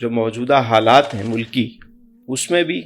جو موجودہ حالات ہیں ملکی، اس میں بھی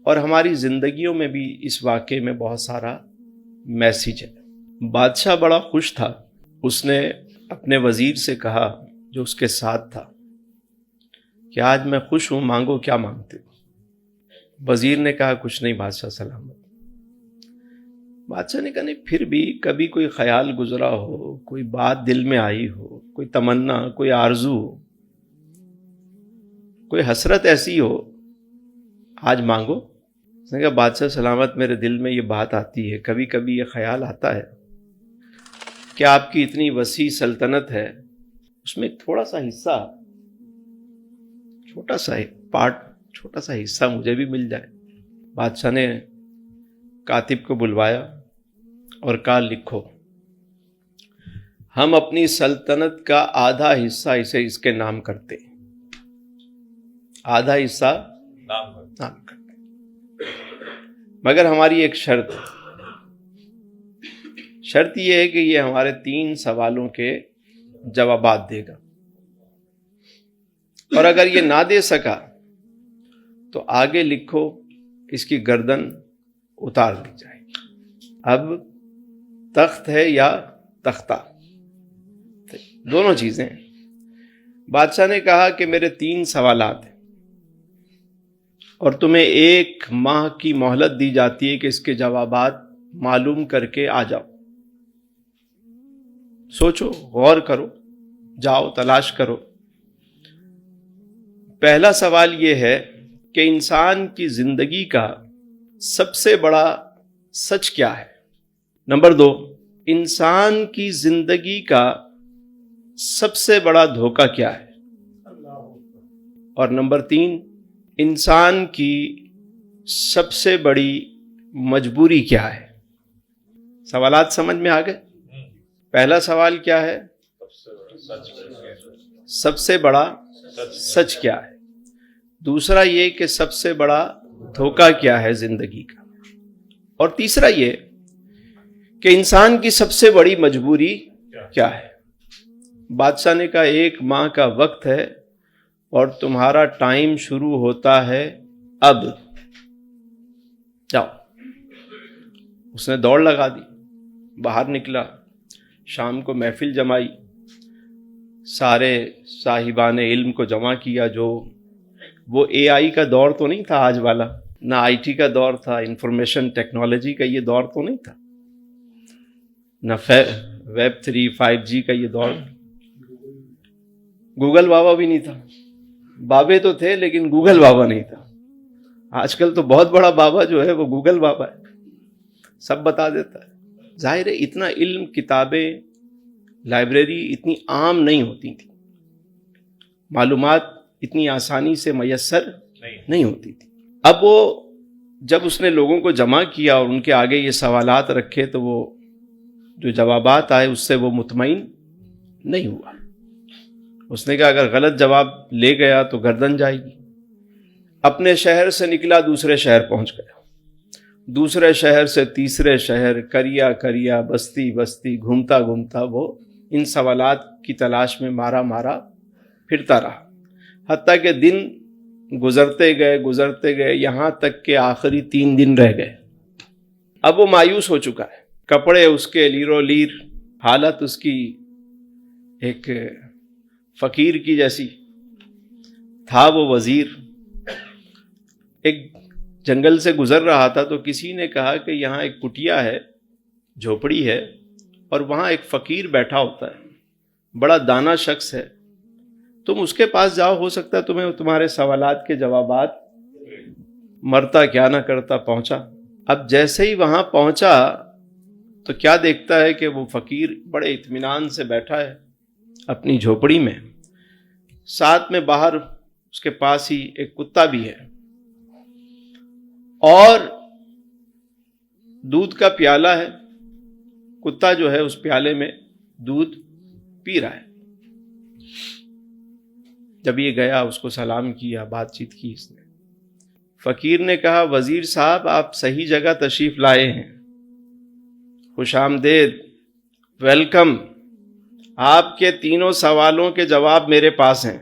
اور ہماری زندگیوں میں بھی اس واقعے میں بہت سارا میسیج ہے۔ بادشاہ بڑا خوش تھا، اس نے اپنے وزیر سے کہا جو اس کے ساتھ تھا کہ آج میں خوش ہوں، مانگو کیا مانگتے ہو؟ وزیر نے کہا کچھ نہیں بادشاہ سلامت۔ بادشاہ نے کہا نہیں، پھر بھی کبھی کوئی خیال گزرا ہو، کوئی بات دل میں آئی ہو، کوئی تمنا، کوئی آرزو ہو، کوئی حسرت ایسی ہو، آج مانگو۔ اس نے کہا بادشاہ سلامت، میرے دل میں یہ بات آتی ہے، کبھی کبھی یہ خیال آتا ہے کہ آپ کی اتنی وسیع سلطنت ہے، اس میں ایک تھوڑا سا حصہ، چھوٹا سا پارٹ، چھوٹا سا حصہ مجھے بھی مل جائے۔ بادشاہ نے کاتب کو بلوایا اور کہا لکھو، ہم اپنی سلطنت کا آدھا حصہ اس کے نام کرتے، آدھا حصہ نام کرتے، مگر ہماری ایک شرط یہ ہے کہ یہ ہمارے 3 سوالوں کے جوابات دے گا، اور اگر یہ نہ دے سکا تو آگے لکھو اس کی گردن اتار دی جائے گی۔ اب تخت ہے یا تختہ، دونوں چیزیں ہیں۔ بادشاہ نے کہا کہ میرے 3 سوالات ہیں اور تمہیں 1 ماہ کی مہلت دی جاتی ہے کہ اس کے جوابات معلوم کر کے آ جاؤ، سوچو، غور کرو، جاؤ تلاش کرو۔ پہلا سوال یہ ہے کہ انسان کی زندگی کا سب سے بڑا سچ کیا ہے؟ نمبر 2، انسان کی زندگی کا سب سے بڑا دھوکہ کیا ہے؟ اور نمبر 3، انسان کی سب سے بڑی مجبوری کیا ہے؟ سوالات سمجھ میں آ گئے؟ پہلا سوال کیا ہے؟ سب سے بڑا سچ کیا ہے؟ دوسرا یہ کہ سب سے بڑا دھوکہ کیا ہے زندگی کا؟ اور تیسرا یہ کہ انسان کی سب سے بڑی مجبوری کیا ہے؟ بادشاہ نے کہا 1 ماہ کا وقت ہے اور تمہارا ٹائم شروع ہوتا ہے اب، جاؤ۔ اس نے دوڑ لگا دی، باہر نکلا، شام کو محفل جمائی، سارے صاحبان علم کو جمع کیا۔ جو وہ اے آئی کا دور تو نہیں تھا آج والا، نہ آئی ٹی کا دور تھا، انفارمیشن ٹیکنالوجی کا یہ دور تو نہیں تھا، نہ ویب 3 5G کا یہ دور، گوگل بابا بھی نہیں تھا، بابے تو تھے لیکن گوگل بابا نہیں تھا۔ آج کل تو بہت بڑا بابا جو ہے وہ گوگل بابا ہے، سب بتا دیتا ہے۔ ظاہر ہے اتنا علم، کتابیں، لائبریری اتنی عام نہیں ہوتی تھی، معلومات اتنی آسانی سے میسر نہیں ہوتی تھی۔ اب وہ جب اس نے لوگوں کو جمع کیا اور ان کے آگے یہ سوالات رکھے تو وہ جو جوابات آئے اس سے وہ مطمئن نہیں ہوا۔ اس نے کہا اگر غلط جواب لے گیا تو گردن جائے گی۔ اپنے شہر سے نکلا، دوسرے شہر پہنچ گیا، دوسرے شہر سے تیسرے شہر، کریا کریا، بستی بستی، گھومتا گھومتا وہ ان سوالات کی تلاش میں مارا پھرتا رہا، حتیٰ کہ دن گزرتے گئے یہاں تک کہ آخری 3 دن رہ گئے۔ اب وہ مایوس ہو چکا ہے، کپڑے اس کے لیرو لیر، حالت اس کی ایک فقیر کی جیسی۔ تھا وہ وزیر، ایک جنگل سے گزر رہا تھا تو کسی نے کہا کہ یہاں ایک کٹیا ہے، جھوپڑی ہے، اور وہاں ایک فقیر بیٹھا ہوتا ہے، بڑا دانا شخص ہے، تم اس کے پاس جاؤ، ہو سکتا ہے تمہیں تمہارے سوالات کے جوابات، مرتا کیا نہ کرتا پہنچا۔ اب جیسے ہی وہاں پہنچا تو کیا دیکھتا ہے کہ وہ فقیر بڑے اطمینان سے بیٹھا ہے اپنی جھوپڑی میں، ساتھ میں باہر اس کے پاس ہی ایک کتا بھی ہے، اور دودھ کا پیالہ ہے، کتا جو ہے اس پیالے میں دودھ پی رہا ہے۔ جب یہ گیا اس کو سلام کیا، بات چیت کی اس نے، فقیر نے کہا وزیر صاحب آپ صحیح جگہ تشریف لائے ہیں، خوش آمدید، ویلکم، آپ کے 3 سوالوں کے جواب میرے پاس ہیں۔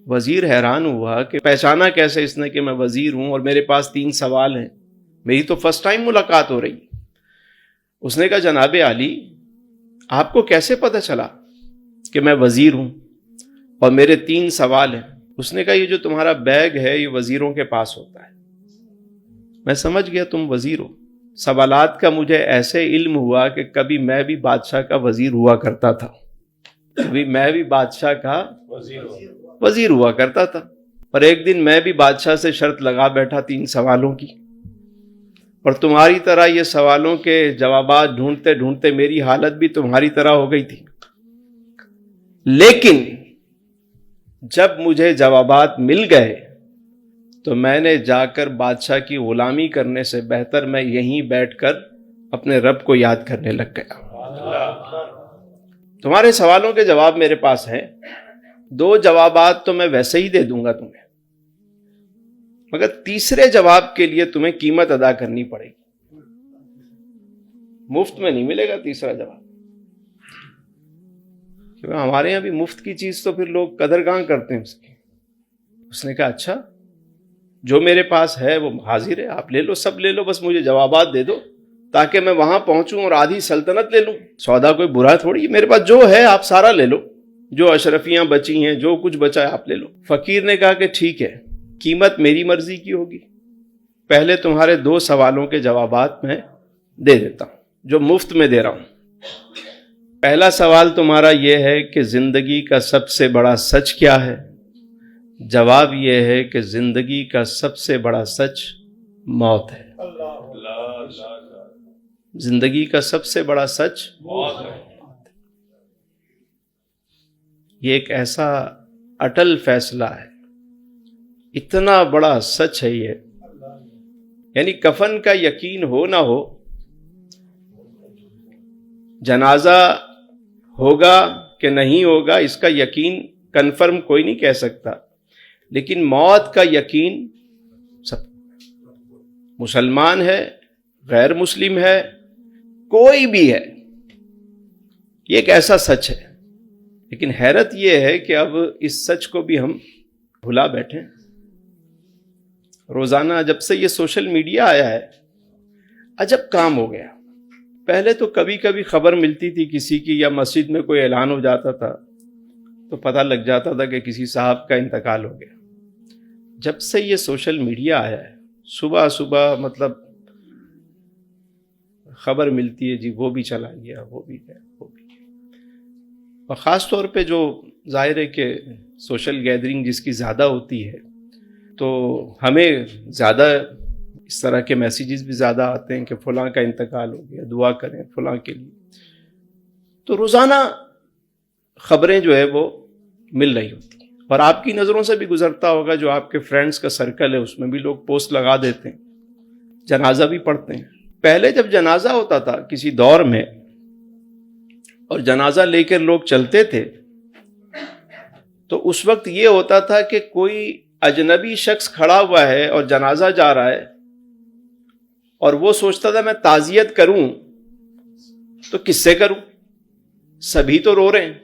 وزیر حیران ہوا کہ پہچانا کیسے اس نے کہ میں وزیر ہوں اور میرے پاس 3 سوال ہیں، میری تو فرسٹ ٹائم ملاقات ہو رہی۔ اس نے کہا جناب عالی آپ کو کیسے پتہ چلا کہ میں وزیر ہوں اور میرے 3 سوال ہیں؟ اس نے کہا یہ جو تمہارا بیگ ہے یہ وزیروں کے پاس ہوتا ہے، میں سمجھ گیا تم وزیر ہو۔ سوالات کا مجھے ایسے علم ہوا کہ کبھی میں بھی بادشاہ کا وزیر ہوا کرتا تھا، کبھی میں بھی بادشاہ کا وزیر ہوا کرتا تھا، اور ایک دن میں بھی بادشاہ سے شرط لگا بیٹھا 3 سوالوں کی، اور تمہاری طرح یہ سوالوں کے جوابات ڈھونڈتے ڈھونڈتے میری حالت بھی تمہاری طرح ہو گئی تھی، لیکن جب مجھے جوابات مل گئے تو میں نے جا کر بادشاہ کی غلامی کرنے سے بہتر میں یہیں بیٹھ کر اپنے رب کو یاد کرنے لگ گیا۔ تمہارے سوالوں کے جواب میرے پاس ہیں، 2 جوابات تو میں ویسے ہی دے دوں گا تمہیں، مگر تیسرے جواب کے لیے تمہیں قیمت ادا کرنی پڑے گی، مفت میں نہیں ملے گا تیسرا جواب۔ ہمارے یہاں بھی مفت کی چیز تو پھر لوگ قدرگاں کرتے ہیں اس کی۔ اس نے کہا اچھا جو میرے پاس ہے وہ حاضر ہے، آپ لے لو، سب لے لو، بس مجھے جوابات دے دو تاکہ میں وہاں پہنچوں اور آدھی سلطنت لے لوں۔ سودا کوئی برا تھوڑی، میرے پاس جو ہے آپ سارا لے لو، جو اشرفیاں بچی ہیں، جو کچھ بچا ہے آپ لے لو۔ فقیر نے کہا کہ ٹھیک ہے، قیمت میری مرضی کی ہوگی، پہلے تمہارے 2 سوالوں کے جوابات میں دے دیتا ہوں جو مفت میں دے رہا ہوں۔ پہلا سوال تمہارا یہ ہے کہ زندگی کا سب سے بڑا سچ کیا ہے؟ جواب یہ ہے کہ زندگی کا سب سے بڑا سچ موت ہے۔ زندگی کا سب سے بڑا سچ موت ہے۔ یہ ایک ایسا اٹل فیصلہ ہے، اتنا بڑا سچ ہے یہ، یعنی کفن کا یقین ہو نہ ہو، جنازہ ہوگا کہ نہیں ہوگا اس کا یقین کنفرم کوئی نہیں کہہ سکتا، لیکن موت کا یقین سب، مسلمان ہے، غیر مسلم ہے، کوئی بھی ہے، یہ ایک ایسا سچ ہے۔ لیکن حیرت یہ ہے کہ اب اس سچ کو بھی ہم بھلا بیٹھے۔ روزانہ جب سے یہ سوشل میڈیا آیا ہے عجب کام ہو گیا۔ پہلے تو کبھی کبھی خبر ملتی تھی کسی کی، یا مسجد میں کوئی اعلان ہو جاتا تھا تو پتہ لگ جاتا تھا کہ کسی صاحب کا انتقال ہو گیا۔ جب سے یہ سوشل میڈیا آیا ہے صبح صبح مطلب خبر ملتی ہے، جی وہ بھی چلا گیا، وہ بھی گیا، وہ بھی گیا۔ اور خاص طور پہ جو ظاہر ہے کہ سوشل گیدرنگ جس کی زیادہ ہوتی ہے تو ہمیں زیادہ اس طرح کے میسیجز بھی زیادہ آتے ہیں کہ فلاں کا انتقال ہو گیا، دعا کریں فلاں کے لیے۔ تو روزانہ خبریں جو ہے وہ مل رہی ہوتی ہیں، اور آپ کی نظروں سے بھی گزرتا ہوگا، جو آپ کے فرینڈز کا سرکل ہے اس میں بھی لوگ پوسٹ لگا دیتے ہیں، جنازہ بھی پڑھتے ہیں۔ پہلے جب جنازہ ہوتا تھا کسی دور میں اور جنازہ لے کر لوگ چلتے تھے تو اس وقت یہ ہوتا تھا کہ کوئی اجنبی شخص کھڑا ہوا ہے اور جنازہ جا رہا ہے، اور وہ سوچتا تھا میں تعزیت کروں تو کس سے کروں، سبھی تو رو رہے ہیں،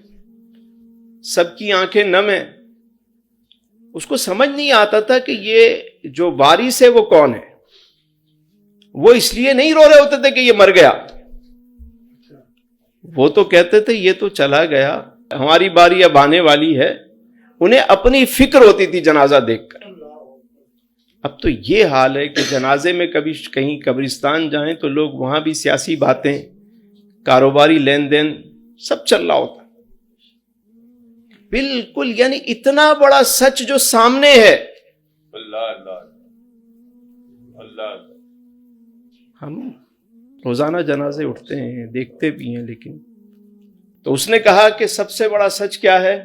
سب کی آنکھیں نم ہیں۔ اس کو سمجھ نہیں آتا تھا کہ یہ جو وارث ہے وہ کون ہے۔ وہ اس لیے نہیں رو رہے ہوتے تھے کہ یہ مر گیا، وہ تو کہتے تھے یہ تو چلا گیا، ہماری باری اب آنے والی ہے۔ انہیں اپنی فکر ہوتی تھی جنازہ دیکھ کر۔ اب تو یہ حال ہے کہ جنازے میں کبھی کہیں قبرستان جائیں تو لوگ وہاں بھی سیاسی باتیں، کاروباری لین دین سب چل رہا ہوتا، بالکل یعنی اتنا بڑا سچ جو سامنے ہے۔ اللہ اللہ اللہ، ہم روزانہ جنازے اٹھتے ہیں، دیکھتے بھی ہیں، لیکن تو اس نے کہا کہ سب سے بڑا سچ کیا ہے؟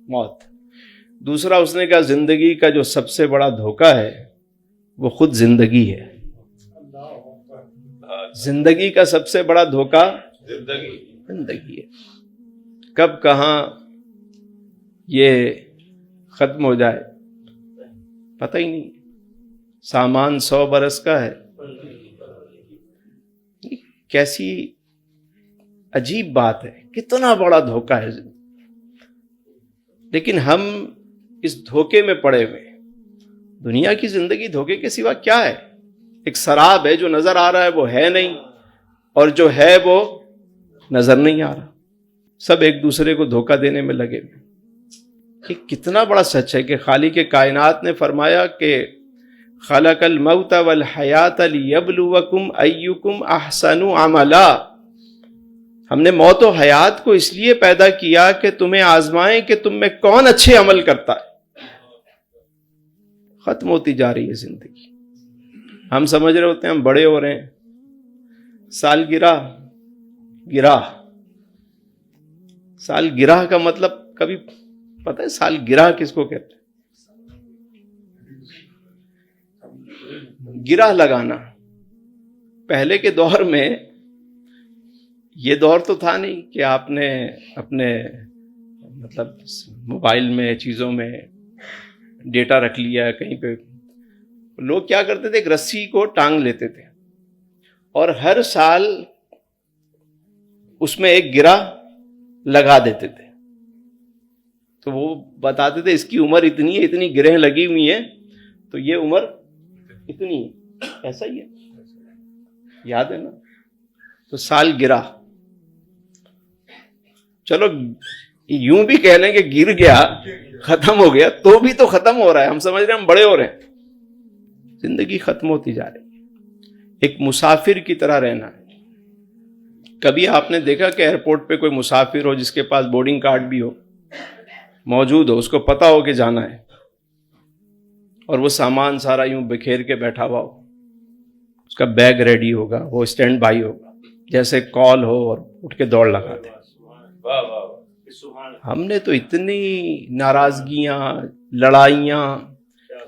موت۔ دوسرا اس نے کہا زندگی کا جو سب سے بڑا دھوکہ ہے وہ خود زندگی ہے۔ زندگی کا سب سے بڑا دھوکہ زندگی ہے۔ کب کہاں یہ ختم ہو جائے پتہ ہی نہیں۔ سامان 100 برس کا ہے، کیسی عجیب بات ہے، کتنا بڑا دھوکہ ہے۔ لیکن ہم اس دھوکے میں پڑے ہوئے. دنیا کی زندگی دھوکے کے سوا کیا ہے؟ ایک سراب ہے، جو نظر آ رہا ہے وہ ہے نہیں، اور جو ہے وہ نظر نہیں آ رہا. سب ایک دوسرے کو دھوکہ دینے میں لگے ہوئے. یہ کتنا بڑا سچ ہے کہ خالق کائنات نے فرمایا کہ خلق الموت والحیات لیبلوکم ایکم احسن عملا. ہم نے موت و حیات کو اس لیے پیدا کیا کہ تمہیں آزمائیں کہ تم میں کون اچھے عمل کرتا ہے. ختم ہوتی جا رہی ہے زندگی. ہم سمجھ رہے ہوتے ہیں ہم بڑے ہو رہے ہیں. سالگرہ کا مطلب کبھی پتہ ہے سالگرہ کس کو کہتے ہیں؟ گرہ لگانا. پہلے کے دور میں یہ دور تو تھا نہیں کہ آپ نے اپنے مطلب موبائل میں چیزوں میں ڈیٹا رکھ لیا کہیں پہ. لوگ کیا کرتے تھے، ایک رسی کو ٹانگ لیتے تھے اور ہر سال اس میں ایک گرہ لگا دیتے تھے. تو وہ بتاتے تھے اس کی عمر اتنی ہے، اتنی گرہیں لگی ہوئی ہیں، تو یہ عمر اتنی ہے. ایسا ہی ہے، یاد ہے نا؟ تو سال گرہ، چلو یوں بھی کہہ لیں کہ گر گیا، ختم ہو گیا، تو بھی تو ختم ہو رہا ہے. ہم سمجھ رہے ہیں ہم بڑے ہو رہے ہیں. زندگی ختم ہوتی جا رہی ہے. ایک مسافر کی طرح رہنا ہے. کبھی آپ نے دیکھا کہ ایئرپورٹ پہ کوئی مسافر ہو جس کے پاس بورڈنگ کارڈ بھی ہو، موجود ہو، اس کو پتا ہو کہ جانا ہے، اور وہ سامان سارا یوں بکھیر کے بیٹھا ہوا ہو، اس کا بیگ ریڈی ہوگا، وہ اسٹینڈ بائی ہوگا، جیسے کال ہو اور اٹھ کے دوڑ لگاتے. ہم نے تو اتنی ناراضگیاں، لڑائیاں،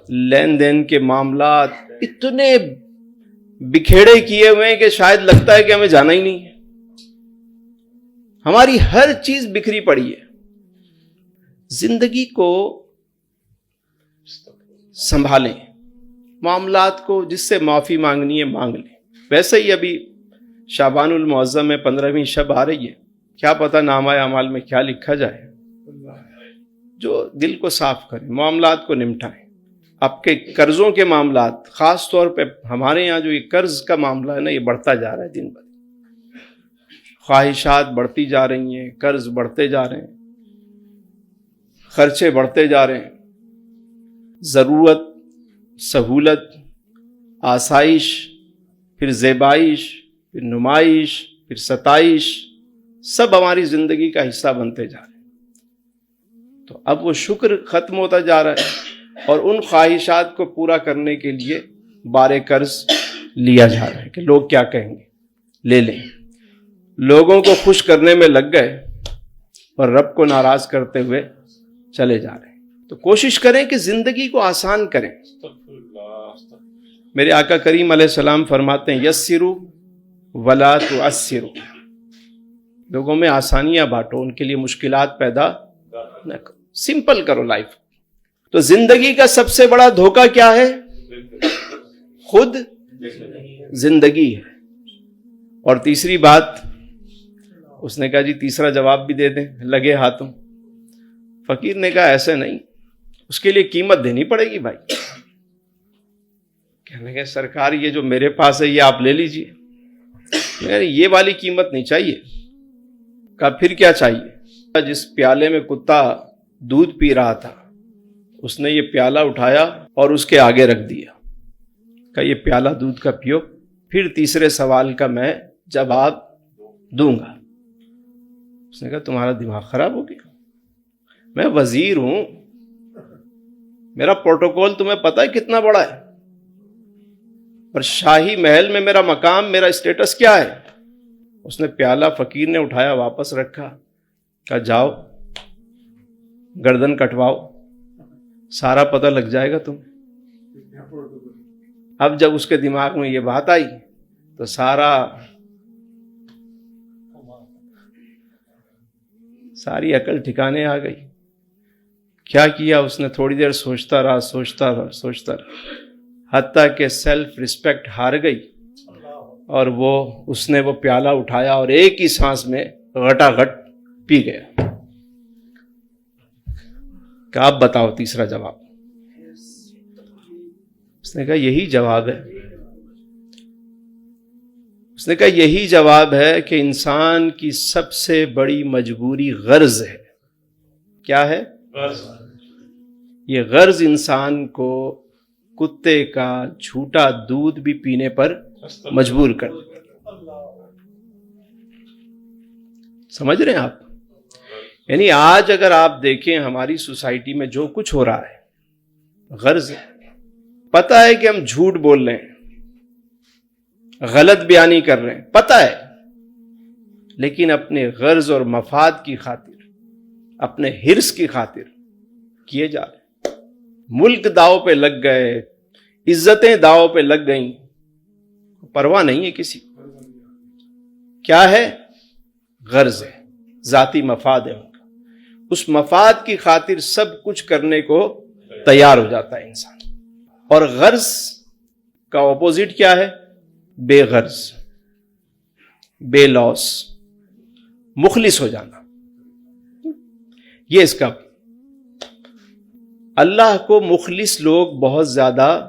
لین دین کے معاملات اتنے بکھیڑے کیے ہوئے ہیں کہ شاید لگتا ہے کہ ہمیں جانا ہی نہیں ہے. ہماری ہر چیز بکھری پڑی ہے. زندگی کو سنبھالیں، معاملات کو جس سے معافی مانگنی ہے مانگ لیں. ویسے ہی ابھی شعبان المعظم میں 15ویں شب آ رہی ہے، کیا پتہ نامہ اعمال میں کیا لکھا جائے. جو دل کو صاف کریں، معاملات کو نمٹائیں. آپ کے قرضوں کے معاملات، خاص طور پہ ہمارے یہاں جو یہ قرض کا معاملہ ہے نا، یہ بڑھتا جا رہا ہے دن بدن. خواہشات بڑھتی جا رہی ہیں، قرض بڑھتے جا رہے ہیں، خرچے بڑھتے جا رہے ہیں. ضرورت، سہولت، آسائش، پھر زیبائش، پھر نمائش، پھر ستائش، سب ہماری زندگی کا حصہ بنتے جا رہے ہیں. تو اب وہ شکر ختم ہوتا جا رہا ہے، اور ان خواہشات کو پورا کرنے کے لیے بار قرض لیا جا رہا ہے کہ لوگ کیا کہیں گے، لے لیں. لوگوں کو خوش کرنے میں لگ گئے اور رب کو ناراض کرتے ہوئے چلے جا رہے ہیں. تو کوشش کریں کہ زندگی کو آسان کریں. میرے آقا کریم علیہ السلام فرماتے ہیں یسروا ولا تعسروا. لوگوں میں آسانیاں بانٹو، ان کے لیے مشکلات پیدا نہ کرو. سمپل کرو لائف. تو زندگی کا سب سے بڑا دھوکہ کیا ہے؟ خود زندگی ہے. اور تیسری بات اس نے کہا جی تیسرا جواب بھی دے دیں لگے ہاتھوں. فقیر نے کہا ایسے نہیں، اس کے لیے قیمت دینی پڑے گی بھائی. کہنے لگے سرکار یہ جو میرے پاس ہے یہ آپ لے لیجئے. یہ والی قیمت نہیں چاہیے. کہا پھر کیا چاہیے؟ جس پیالے میں کتا دودھ پی رہا تھا اس نے یہ پیالہ اٹھایا اور اس کے آگے رکھ دیا. کہا یہ پیالہ دودھ کا پیو، پھر تیسرے سوال کا میں جواب دوں گا. اس نے کہا تمہارا دماغ خراب ہو گیا، میں وزیر ہوں، میرا پروٹوکول تمہیں پتہ ہے کتنا بڑا ہے، اور شاہی محل میں میرا مقام، میرا اسٹیٹس کیا ہے. اس نے پیالہ فقیر نے اٹھایا واپس رکھا. کہا جاؤ گردن کٹواؤ، سارا پتہ لگ جائے گا تمہیں. اب جب اس کے دماغ میں یہ بات آئی تو ساری عقل ٹھکانے آ گئی. کیا کیا اس نے؟ تھوڑی دیر سوچتا رہا، حتیٰ کہ سیلف ریسپیکٹ ہار گئی، اور اس نے وہ پیالہ اٹھایا اور ایک ہی سانس میں غٹا غٹ پی گیا. کہ آپ بتاؤ تیسرا جواب. اس نے کہا یہی جواب ہے. اس نے کہا یہی جواب ہے کہ انسان کی سب سے بڑی مجبوری غرض ہے. کیا ہے؟ غرض. یہ غرض انسان کو کتے کا جھوٹا دودھ بھی پینے پر مجبور کر. سمجھ رہے ہیں آپ؟ یعنی آج اگر آپ دیکھیں ہماری سوسائٹی میں جو کچھ ہو رہا ہے غرض ہے. پتہ ہے کہ ہم جھوٹ بول رہے ہیں, غلط بیانی کر رہے ہیں, پتہ ہے, لیکن اپنے غرض اور مفاد کی خاطر, اپنے حرص کی خاطر کیے جا رہے ہیں. ملک داؤ پہ لگ گئے, عزتیں داؤ پہ لگ گئیں, پرواہ نہیں ہے کسی کو. کیا ہے؟ غرض ہے, ذاتی مفاد ہے ان کا. اس مفاد کی خاطر سب کچھ کرنے کو تیار ہو جاتا ہے انسان. اور غرض کا اپوزٹ کیا ہے؟ بے غرض, بے لوس, مخلص ہو جانا. یہ اس کا. اللہ کو مخلص لوگ بہت زیادہ